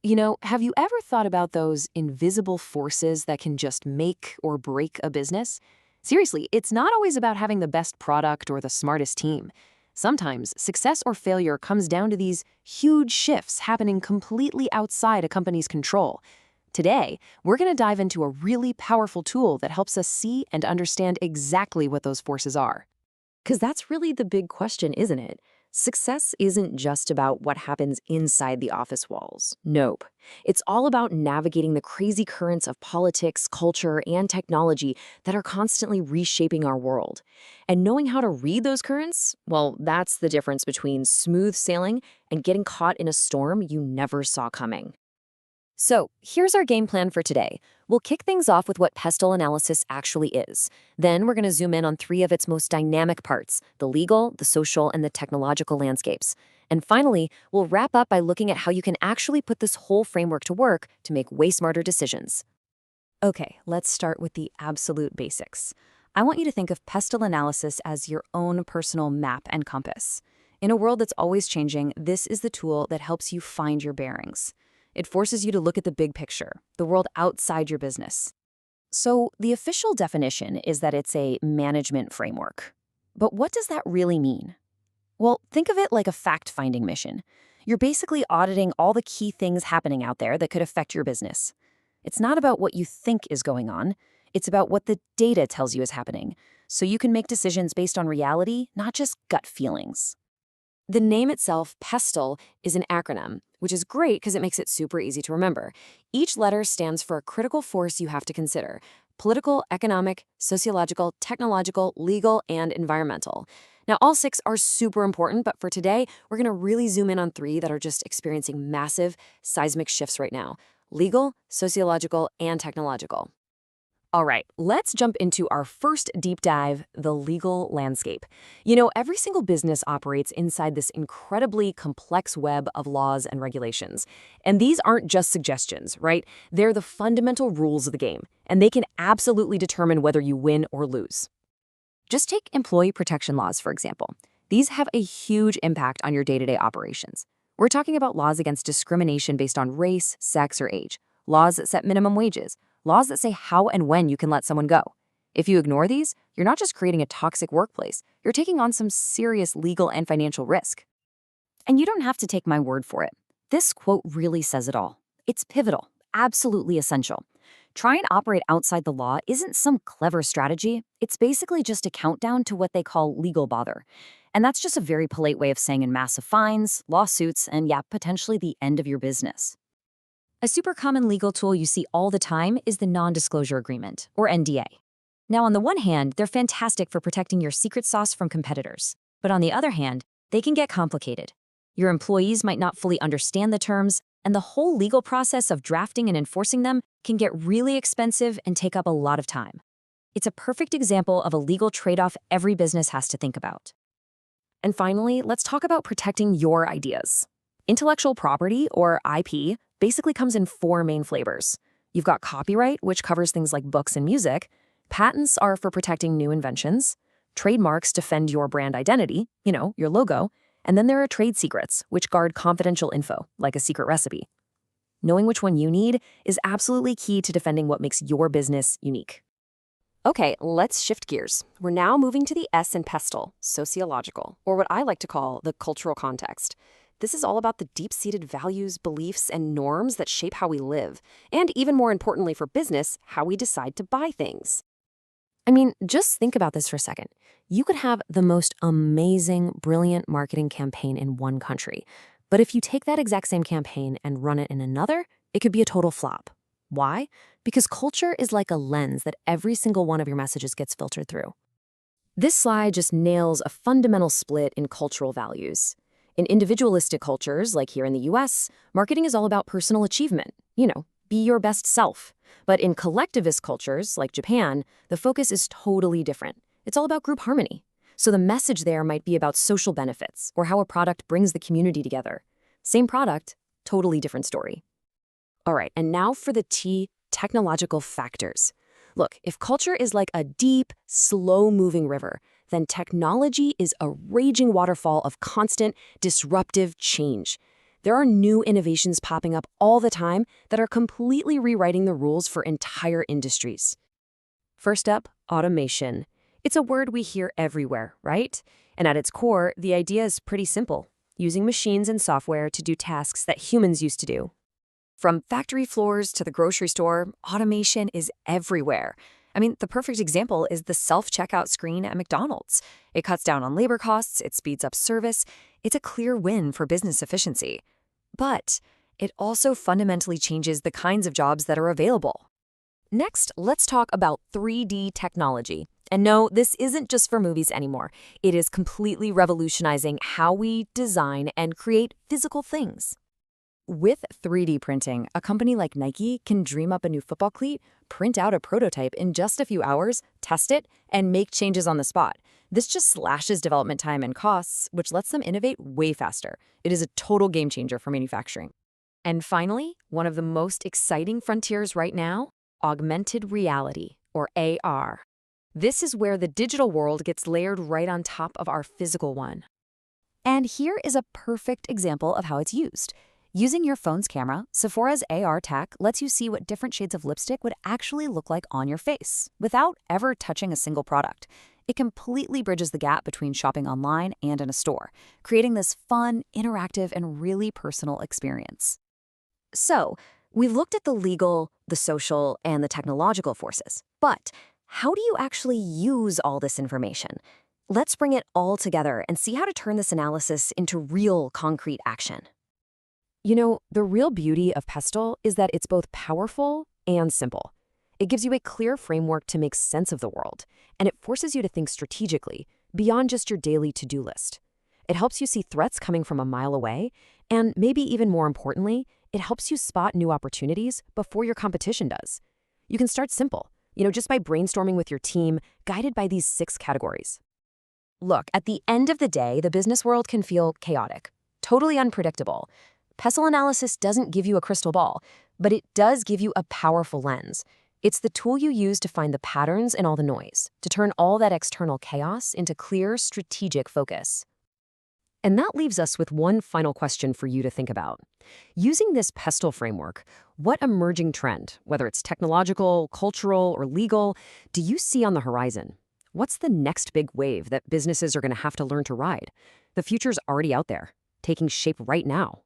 Have you ever thought about those invisible forces that can just make or break a business? Seriously, it's not always about having the best product or the smartest team. Sometimes success or failure comes down to these huge shifts happening completely outside a company's control. Today, we're going to dive into a really powerful tool that helps us see and understand exactly what those forces are. Because that's really the big question, isn't it? Success isn't just about what happens inside the office walls. Nope. It's all about navigating the crazy currents of politics, culture, and technology that are constantly reshaping our world. And knowing how to read those currents, well, that's the difference between smooth sailing and getting caught in a storm you never saw coming. So, here's our game plan for today. We'll kick things off with what pestle analysis actually is. Then we're going to zoom in on three of its most dynamic parts: the legal, the social, and the technological landscapes. And finally, we'll wrap up by looking at how you can actually put this whole framework to work to make way smarter decisions. Okay, let's start with the absolute basics. I want you to think of pestle analysis as your own personal map and compass. In a world that's always changing, this is the tool that helps you find your bearings. It forces you to look at the big picture, the world outside your business. So, the official definition is that it's a management framework. But what does that really mean? Well, think of it like a fact-finding mission. You're basically auditing all the key things happening out there that could affect your business. It's not about what you think is going on. It's about what the data tells you is happening, so you can make decisions based on reality, not just gut feelings. The name itself, PESTLE, is an acronym, which is great because it makes it super easy to remember. Each letter stands for a critical force you have to consider: political, economic, sociological, technological, legal, and environmental. Now, all six are super important, but for today, we're going to really zoom in on three that are just experiencing massive seismic shifts right now: legal, sociological, and technological. All right, let's jump into our first deep dive, the legal landscape. Every single business operates inside this incredibly complex web of laws and regulations. And these aren't just suggestions, right? They're the fundamental rules of the game, and they can absolutely determine whether you win or lose. Just take employee protection laws, for example. These have a huge impact on your day-to-day operations. We're talking about laws against discrimination based on race, sex, or age, laws that set minimum wages, laws that say how and when you can let someone go. If you ignore these, you're not just creating a toxic workplace, you're taking on some serious legal and financial risk. And you don't have to take my word for it. This quote really says it all. It's pivotal, absolutely essential. Try and operate outside the law isn't some clever strategy. It's basically just a countdown to what they call legal bother. And that's just a very polite way of saying in massive fines, lawsuits, and potentially the end of your business. A super common legal tool you see all the time is the non-disclosure agreement, or NDA. Now, on the one hand, they're fantastic for protecting your secret sauce from competitors. But on the other hand, they can get complicated. Your employees might not fully understand the terms, and the whole legal process of drafting and enforcing them can get really expensive and take up a lot of time. It's a perfect example of a legal trade-off every business has to think about. And finally, let's talk about protecting your ideas. Intellectual property, or IP, basically comes in four main flavors. You've got copyright, which covers things like books and music. Patents are for protecting new inventions. Trademarks defend your brand identity, your logo. And then there are trade secrets, which guard confidential info, like a secret recipe. Knowing which one you need is absolutely key to defending what makes your business unique. Okay, let's shift gears. We're now moving to the S in PESTLE, sociological, or what I like to call the cultural context. This is all about the deep-seated values, beliefs, and norms that shape how we live, and even more importantly for business, how we decide to buy things. I mean, just think about this for a second. You could have the most amazing, brilliant marketing campaign in one country, but if you take that exact same campaign and run it in another, it could be a total flop. Why? Because culture is like a lens that every single one of your messages gets filtered through. This slide just nails a fundamental split in cultural values. In individualistic cultures, like here in the US, marketing is all about personal achievement. Be your best self. But in collectivist cultures, like Japan, the focus is totally different. It's all about group harmony. So the message there might be about social benefits or how a product brings the community together. Same product, totally different story. All right, and now for the T, technological factors. Look, if culture is like a deep, slow-moving river, then technology is a raging waterfall of constant, disruptive change. There are new innovations popping up all the time that are completely rewriting the rules for entire industries. First up, automation. It's a word we hear everywhere, right? And at its core, the idea is pretty simple: using machines and software to do tasks that humans used to do. From factory floors to the grocery store, automation is everywhere. I mean, the perfect example is the self-checkout screen at McDonald's. It cuts down on labor costs, it speeds up service. It's a clear win for business efficiency. But it also fundamentally changes the kinds of jobs that are available. Next, let's talk about 3D technology. And no, this isn't just for movies anymore. It is completely revolutionizing how we design and create physical things. With 3D printing, a company like Nike can dream up a new football cleat, print out a prototype in just a few hours, test it, and make changes on the spot. This just slashes development time and costs, which lets them innovate way faster. It is a total game changer for manufacturing. And finally, one of the most exciting frontiers right now, augmented reality, or AR. This is where the digital world gets layered right on top of our physical one. And here is a perfect example of how it's used. Using your phone's camera, Sephora's AR tech lets you see what different shades of lipstick would actually look like on your face without ever touching a single product. It completely bridges the gap between shopping online and in a store, creating this fun, interactive, and really personal experience. So, we've looked at the legal, the social, and the technological forces. But how do you actually use all this information? Let's bring it all together and see how to turn this analysis into real, concrete action. You know, the real beauty of PESTLE is that it's both powerful and simple. It gives you a clear framework to make sense of the world, and it forces you to think strategically, beyond just your daily to-do list. It helps you see threats coming from a mile away, and maybe even more importantly, it helps you spot new opportunities before your competition does. You can start simple, just by brainstorming with your team, guided by these 6 categories. Look, at the end of the day, the business world can feel chaotic, totally unpredictable. PESTLE analysis doesn't give you a crystal ball, but it does give you a powerful lens. It's the tool you use to find the patterns in all the noise, to turn all that external chaos into clear, strategic focus. And that leaves us with one final question for you to think about. Using this PESTLE framework, what emerging trend, whether it's technological, cultural, or legal, do you see on the horizon? What's the next big wave that businesses are going to have to learn to ride? The future's already out there, taking shape right now.